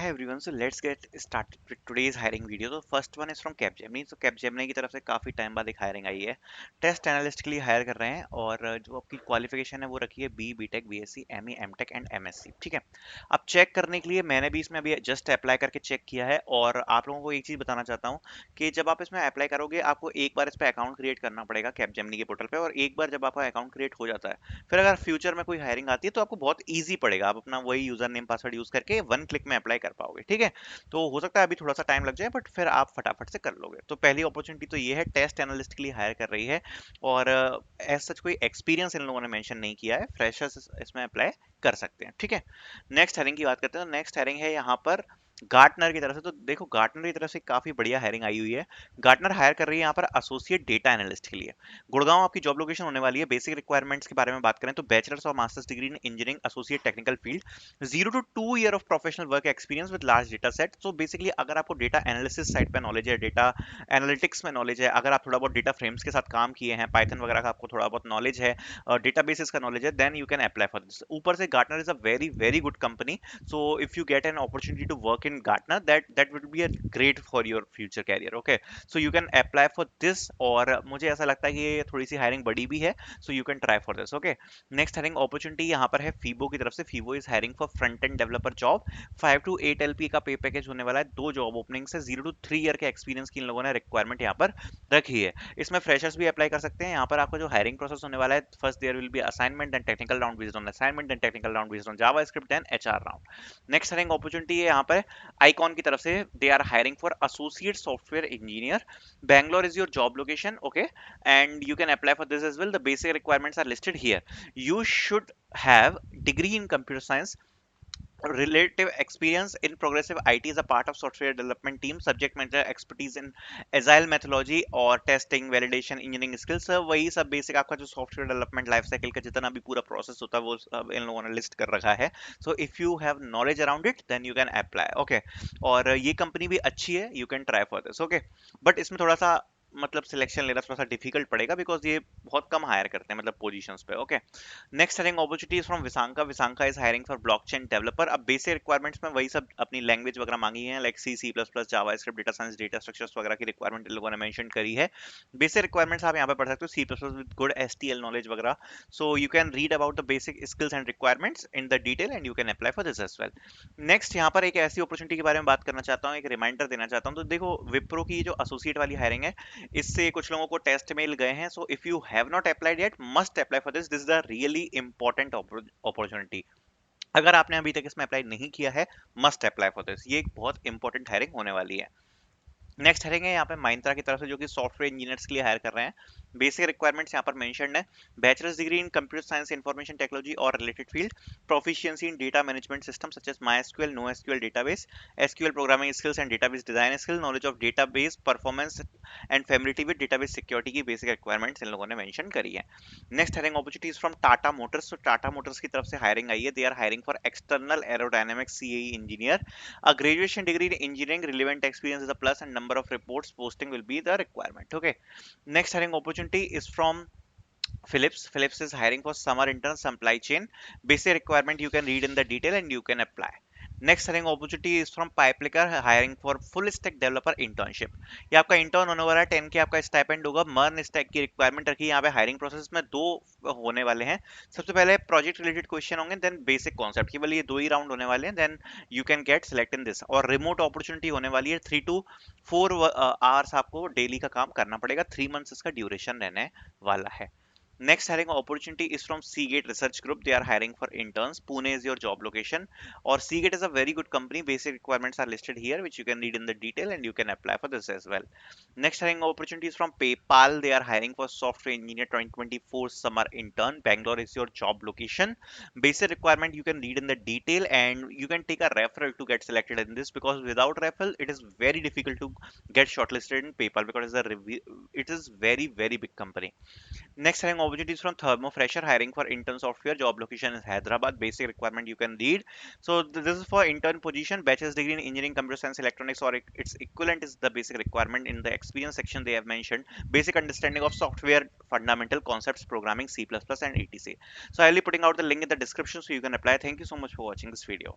Hi everyone, so let's get started with today's hiring video. तो first one is from Capgemini. तो Capgemini की तरफ से काफ़ी टाइम बाद एक हायरिंग आई है। टेस्ट एनालिस्ट के लिए हायर कर रहे हैं और जो आपकी क्वालिफिकेशन है वो रखी है BTech BSc ME MTech and MSc. ठीक है, अब चेक करने के लिए मैंने भी इसमें अभी जस्ट अप्लाई करके चेक किया है और आप लोगों को एक चीज़ बताना चाहता हूँ कि जब आप इसमें अप्लाई करोगे आपको एक बार इस पर अकाउंट क्रिएट करना पड़ेगा कैपजेमिनी के पोर्टल पे, और एक बार जब आपका अकाउंट क्रिएट हो जाता है फिर अगर फ्यूचर में कोई हायरिंग आती है तो आपको बहुत ईजी पड़ेगा, आप अपना वही यूजर नेम पासवर्ड यूज करके वन क्लिक में अप्लाई कर पाओगे। ठीक है, तो हो सकता है अभी थोड़ा सा टाइम लग जाए बट फिर आप फटाफट से कर लोगे। तो पहली अपॉर्चुनिटी तो ये है, टेस्ट एनालिस्ट के लिए हायर कर रही है और एज सच कोई एक्सपीरियंस इन लोगों ने मेंशन नहीं किया है, फ्रेशर्स इसमें अप्लाई कर सकते हैं। ठीक है, नेक्स्ट हायरिंग की बात करते हैं। नेक्स्ट हायरिंग है यहाँ पर गार्टनर की तरफ से। तो देखो गार्टनर की तरफ से काफी बढ़िया हायरिंग आई हुई है। गार्टनर हायर कर रही है यहाँ पर एसोसिएट डेटा एनालिस्ट के लिए। गुड़गांव आपकी जॉब लोकेशन होने वाली है। बेसिक रिक्वायरमेंट्स के बारे में बात करें तो बैचलर्स और masters degree in engineering associate technical field, 0 to 2 year of professional work experience with large data set. तो बेसिकली अगर आपको डेटा एनालिसिस साइड पे नॉलेज है, डेटा एनालिटिक्स में नॉलेज है, अगर आप थोड़ा बहुत डेटा फ्रेम्स के साथ काम किए हैं, पाइथन वगैरह का आपको थोड़ा बहुत नॉलेज है, डेटाबेसेस का नॉलेज है, then you can apply for this. ऊपर से Gartner is a very very good company. So if you get an opportunity to work in Gartner, that will be a great for your future career. Okay, so you can apply for this और मुझे ऐसा लगता है कि ये थोड़ी सी hiring बड़ी भी है, सो you can try for this. Okay, next hiring opportunity यहाँ पर है फीबो की तरफ से। Fibo is hiring for front end developer job. 5 to 8 LP का पे पैकेज होने वाला है। 2 जॉब ओपनिंग से 0 to 3 ईयर के एक्सपीरियंस की इन लोगों ने रिक्वायरमेंट यहाँ पर रखी है। इसमें फ्रेशर्स भी अप्लाई कर सकते हैं। यहाँ पर आपका जो हायरिंग प्रोसेस होने वाला है, first there will be assignment and technical round based on assignment, then technical round based on JavaScript, then HR round. Next hiring opportunity है यहाँ पर आईकॉन की तरफ से। They are hiring for associate software engineer. Bangalore is your job location. Okay, and you can apply for this as well. The basic requirements are listed here. You should have degree in computer science, relative experience in progressive IT as a part of software development team, subject matter expertise in agile methodology और testing validation engineering skills। वही सब basic आपका जो software development life cycle का जितना भी पूरा process होता है वो सब इन लोगों ने लिस्ट कर रखा है। So if you have knowledge around it then you can apply. Okay, और ये कंपनी भी अच्छी है, you can try for this. Okay, but इसमें थोड़ा सा मतलब सिलेक्शन लेना थोड़ा सा डिफिकल्ट पड़ेगा बिकॉज ये बहुत कम हायर करते हैं मतलब पोजीशंस पे। Okay, next hiring opportunity is from Visanka. Visanka is hiring for blockchain developer. अब बेसिक रिक्वायरमेंट्स में वही सब अपनी लैंग्वेज वगैरह मांगी है, like C C plus plus JavaScript, data science, data structures वगैरह की रिक्वायरमेंट इन लोगों ने मेंशन करी है। बेसिक रिक्वायरमेंट्स आप यहाँ पे पढ़ सकते हो, C plus plus with good STL knowledge वगैरह। So you can read about the basic skills and requirements in the detail and you can apply for this as well. Next यहाँ पर एक ऐसी अपॉर्चुनिटी के बारे में बात करना चाहता हूँ, एक रिमाइंडर देना चाहता हूँ। तो देखो विप्रो की जो एसोसिएट वाली हायरिंग है, इससे कुछ लोगों को टेस्ट मेल गए हैं। सो if you have not applied yet, must apply for this. This is a really important opportunity. अगर आपने अभी तक इसमें अप्लाई नहीं किया है, मस्ट अप्लाई फॉर दिस। ये एक बहुत इंपॉर्टेंट हायरिंग होने वाली है। नेक्स्ट हायरिंग है यहाँ पे महिंद्रा की तरफ से, जो कि सॉफ्टवेयर इंजीनियर्स के लिए हायर कर रहे हैं। बेसिक रिक्वायरमेंट्स यहाँ पर मेंशन्ड है, bachelor's degree in computer science, information technology और related field, proficiency in data management system such as MySQL, NoSQL database, SQL programming skills and database design skill, knowledge of database performance and familiarity with database security की basic requirements इन लोगों ने mention करी है। Next hiring opportunities from Tata Motors. तो Tata Motors की तरफ से हायरिंग आई है। They are hiring for external aerodynamics CAE engineer. A graduation degree in engineering, relevant experience is a plus, and number of reports posting will be the requirement. Okay. Next hiring opportunity is from Philips. Philips is hiring for summer intern supply chain. Basic requirement you can read in the detail and you can apply. Next hiring opportunity is from Pipelicker, hiring for full stack developer internship. ये आपका intern होने वाला है, 10K आपका stipend होगा। MERN stack की requirement रखी है यहाँ पे। हायरिंग प्रोसेस में दो होने वाले हैं। सबसे पहले प्रोजेक्ट रिलेटेड क्वेश्चन होंगे, देन बेसिक कॉन्सेप्ट, केवल ये दो ही राउंड होने वाले हैं। Then you can get select in this. और रिमोट अपॉर्चुनिटी होने वाली है। 3 to 4 आवर्स आपको डेली का काम करना पड़ेगा। 3 मंथ्स इसका ड्यूरेशन रहने वाला है। Next hiring opportunity is from Seagate Research Group. They are hiring for interns. Pune is your job location. Or Seagate is a very good company. Basic requirements are listed here, which you can read in the detail and you can apply for this as well. Next hiring opportunity is from PayPal. They are hiring for software engineer 2024 summer intern. Bangalore is your job location. Basic requirement you can read in the detail and you can take a referral to get selected in this, because without referral it is very difficult to get shortlisted in PayPal because it is very very big company. Next hiring opportunities from Thermo Fresher, hiring for intern software. Job location is Hyderabad. Basic requirement you can read. So this is for intern position. Bachelor's degree in engineering, computer science, electronics, or its equivalent is the basic requirement. In the experience section, they have mentioned basic understanding of software fundamental concepts, programming, C++, and etc. So I'll be putting out the link in the description so you can apply. Thank you so much for watching this video.